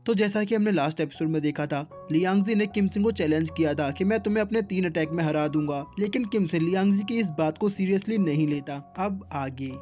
तो जैसा कि हमने लास्ट एपिसोड में देखा था, लियांगजी ने किम सिन को चैलेंज किया था कि मैं तुम्हें अपने 3 अटैक में हरा दूंगा, लेकिन किम सिन लियांगजी की इस बात को सीरियसली नहीं लेता। अब आगे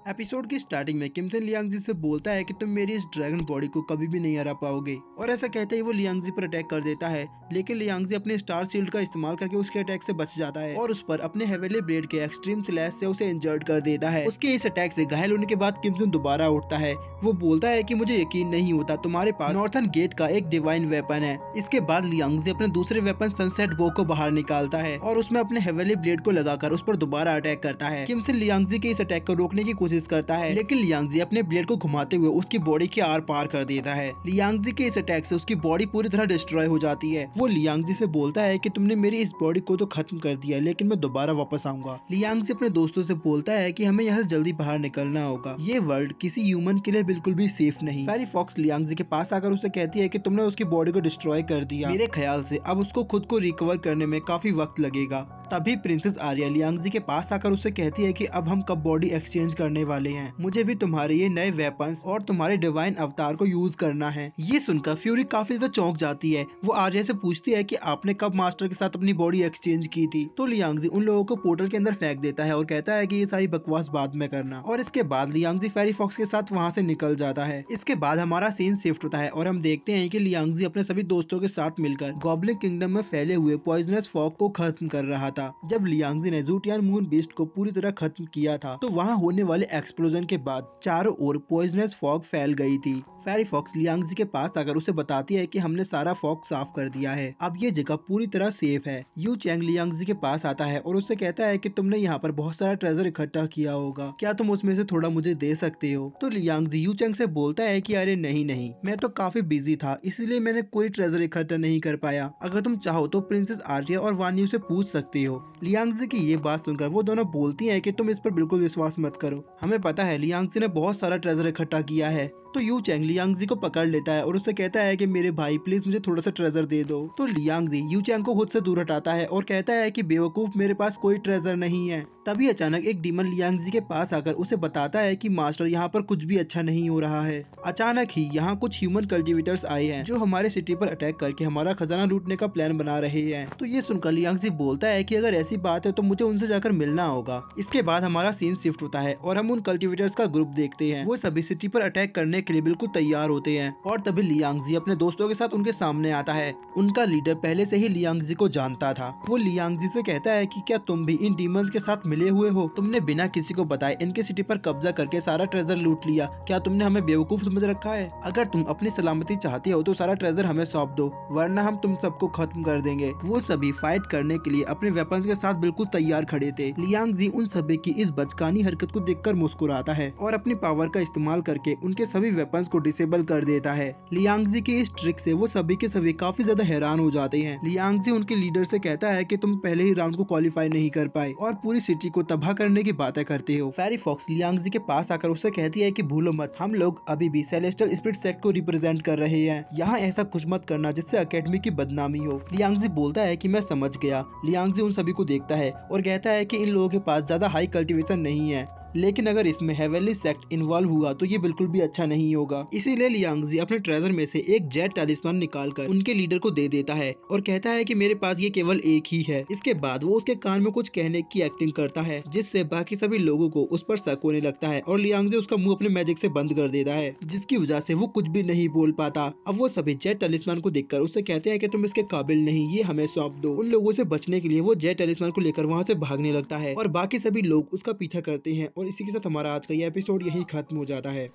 एपिसोड की स्टार्टिंग में किम सिन लियांगजी से बोलता है कि तुम मेरी इस ड्रैगन बॉडी को कभी भी नहीं हरा पाओगे, और ऐसा कहते ही वो लियांगजी पर अटैक कर देता है, लेकिन लियांगजी अपने स्टार शील्ड का इस्तेमाल करके उसके अटैक से बच जाता है और उस पर अपने हेवेली ब्लेड के एक्सट्रीम स्लैश से उसे इंजर्ड कर देता है। उसके इस अटैक से घायल होने के बाद किम सिन दोबारा उठता है। वो बोलता है कि मुझे यकीन नहीं होता तुम्हारे पास नॉर्थन गेट का एक डिवाइन वेपन है। इसके बाद लियांगजी अपने दूसरे वेपन सनसेट बो को बाहर निकालता है और उसमें अपने हेवेली ब्लेड को लगाकर उस पर दोबारा अटैक करता है। किम सिन लियांगजी के इस अटैक को रोकने की कोशिश करता है, लेकिन लियांगजी अपने ब्लेड को घुमाते हुए उसकी बॉडी के आर पार कर देता है। लियांगजी के इस अटैक से उसकी बॉडी पूरी तरह डिस्ट्रॉय हो जाती है। वो लियांगजी से बोलता है कि तुमने मेरी इस बॉडी को तो खत्म कर दिया, लेकिन मैं दोबारा वापस आऊंगा। लियांगजी अपने दोस्तों से बोलता है कि हमें यहाँ से जल्दी बाहर निकलना होगा, ये वर्ल्ड किसी ह्यूमन के लिए बिल्कुल भी सेफ नहीं। फेरी फॉक्स लियांगजी के पास आकर उसे कहती है कि तुमने उसकी बॉडी को डिस्ट्रॉय कर दिया, मेरे ख्याल से अब उसको खुद को रिकवर करने में काफी वक्त लगेगा। तभी प्रिंसेस आर्या लियांगजी के पास आकर उसे कहती है कि अब हम कब बॉडी एक्सचेंज करने वाले हैं, मुझे भी तुम्हारे ये नए वेपन्स और तुम्हारे डिवाइन अवतार को यूज करना है। ये सुनकर फ्यूरी काफी ज्यादा चौंक जाती है। वो आर्या से पूछती है कि आपने कब मास्टर के साथ अपनी बॉडी एक्सचेंज की थी। तो लियांगजी उन लोगों को पोर्टल के अंदर फेंक देता है और कहता है कि ये सारी बकवास बाद में करना, और इसके बाद लियांगजी फेरी फॉक्स के साथ वहाँ से निकल जाता है। इसके बाद हमारा सीन शिफ्ट होता है और हम देखते हैं कि लियांगजी अपने सभी दोस्तों के साथ मिलकर गॉब्लिन किंगडम में फैले हुए पॉइजनस फॉग को खत्म कर रहा था। जब लियांगजी ने ज़ूटियान मून बीस्ट को पूरी तरह खत्म किया था, तो वहाँ होने वाले एक्सप्लोजन के बाद चारों ओर पॉइजनस फॉग फैल गई थी। फेरी फॉक्स लियांगजी के पास आकर उसे बताती है कि हमने सारा फॉग साफ कर दिया है, अब ये जगह पूरी तरह सेफ है। यू चैंग लियांगजी के पास आता है और उससे कहता है कि तुमने यहाँ पर बहुत सारा ट्रेजर इकट्ठा किया होगा, क्या तुम उसमें से थोड़ा मुझे दे सकते हो। तो लियांगजी यू चैंग से बोलता है कि अरे नहीं, मैं तो काफी बिजी था, इसलिए मैंने कोई ट्रेजर इकट्ठा नहीं कर पाया। अगर तुम चाहो तो प्रिंसेस आर्या और वान यू से पूछ सकती हो। लियांगजी की ये बात सुनकर वो दोनों बोलती हैं कि तुम इस पर बिल्कुल विश्वास मत करो, हमें पता है लियांगजी ने बहुत सारा ट्रेजर इकट्ठा किया है। तो यू चैंग लियांगजी को पकड़ लेता है और उससे कहता है कि मेरे भाई प्लीज मुझे थोड़ा सा ट्रेजर दे दो। तो लियांगजी यू चैंग को खुद से दूर हटाता है और कहता है कि बेवकूफ, मेरे पास कोई ट्रेजर नहीं है। तभी अचानक एक डीमन लियांगजी के पास आकर उसे बताता है कि मास्टर यहाँ पर कुछ भी अच्छा नहीं हो रहा है। अचानक ही यहाँ कुछ ह्यूमन कल्टिवेटर्स आए हैं जो हमारे सिटी पर अटैक करके हमारा खजाना लूटने का प्लान बना रहे हैं। तो ये सुनकर लियांगजी बोलता है कि अगर ऐसी बात है तो मुझे उनसे जाकर मिलना होगा। इसके बाद हमारा सीन शिफ्ट होता है और हम उन कल्टिवेटर्स का ग्रुप देखते हैं। वो सभी सिटी पर अटैक करने के लिए बिल्कुल तैयार होते हैं और तभी लियांगजी अपने दोस्तों के साथ उनके सामने आता है। उनका लीडर पहले से ही लियांगजी को जानता था। वो लियांगजी से कहता है कि क्या तुम भी इन डीमंस के साथ मिले हुए हो, तुमने बिना किसी को बताए इनके सिटी पर कब्जा करके सारा ट्रेजर लूट लिया, क्या तुमने हमें बेवकूफ समझ रखा है। अगर तुम अपनी सलामती चाहती हो तो सारा ट्रेजर हमें सौंप दो, वरना हम तुम सबको खत्म कर देंगे। वो सभी फाइट करने के लिए अपने वेपन्स के साथ बिल्कुल तैयार खड़े थे। लियांगजी उन सभी की इस बचकानी हरकत को देखकर मुस्कुराता है और अपनी पावर का इस्तेमाल करके उनके सभी वेपन्स को डिसेबल कर देता है। लियांगजी की इस ट्रिक से वो सभी के सभी काफी ज्यादा हैरान हो जाते हैं। लियांगजी उनके लीडर से कहता है कि तुम पहले ही राउंड को क्वालिफाई नहीं कर पाए और पूरी सिटी को तबाह करने की बातें करते हो। फेरी फॉक्स लियांगजी के पास आकर उससे कहती है कि भूलो मत, हम लोग अभी भी सेलेस्टियल स्पिरिट सेक्ट को रिप्रेजेंट कर रहे हैं, यहाँ ऐसा कुछ मत करना जिससे एकेडमी की बदनामी हो। लियांगजी बोलता है कि मैं समझ गया। लियांगजी उन सभी को देखता है और कहता है कि इन लोगों के पास ज्यादा हाई कल्टीवेशन नहीं है, लेकिन अगर इसमें हेवेली सेक्ट इन्वॉल्व हुआ तो ये बिल्कुल भी अच्छा नहीं होगा। इसीलिए लियांगजी अपने ट्रेजर में से एक जेट टैलिस्मान निकालकर उनके लीडर को दे देता है और कहता है कि मेरे पास ये केवल एक ही है। इसके बाद वो उसके कान में कुछ कहने की एक्टिंग करता है जिससे बाकी सभी लोगों को उस पर शक होने लगता है और लियांगजी उसका मुंह अपने मैजिक से बंद कर देता है, जिसकी वजह से वो कुछ भी नहीं बोल पाता। अब वो सभी जेट टैलिस्मान को देखकर उससे कहते हैं कि तुम इसके काबिल नहीं, ये हमें सौंप दो। उन लोगों से बचने के लिए वो जेट टैलिस्मान को लेकर वहाँ से भागने लगता है और बाकी सभी लोग उसका पीछा करते हैं और इसी के साथ हमारा आज का ये एपिसोड यही खत्म हो जाता है।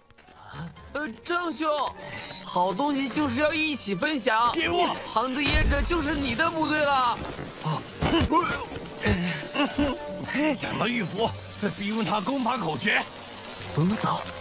郑兄，好东西就是要一起分享。给我，旁的野者就是你的部队了。捡了玉符，再逼问他攻法口诀。不用扫。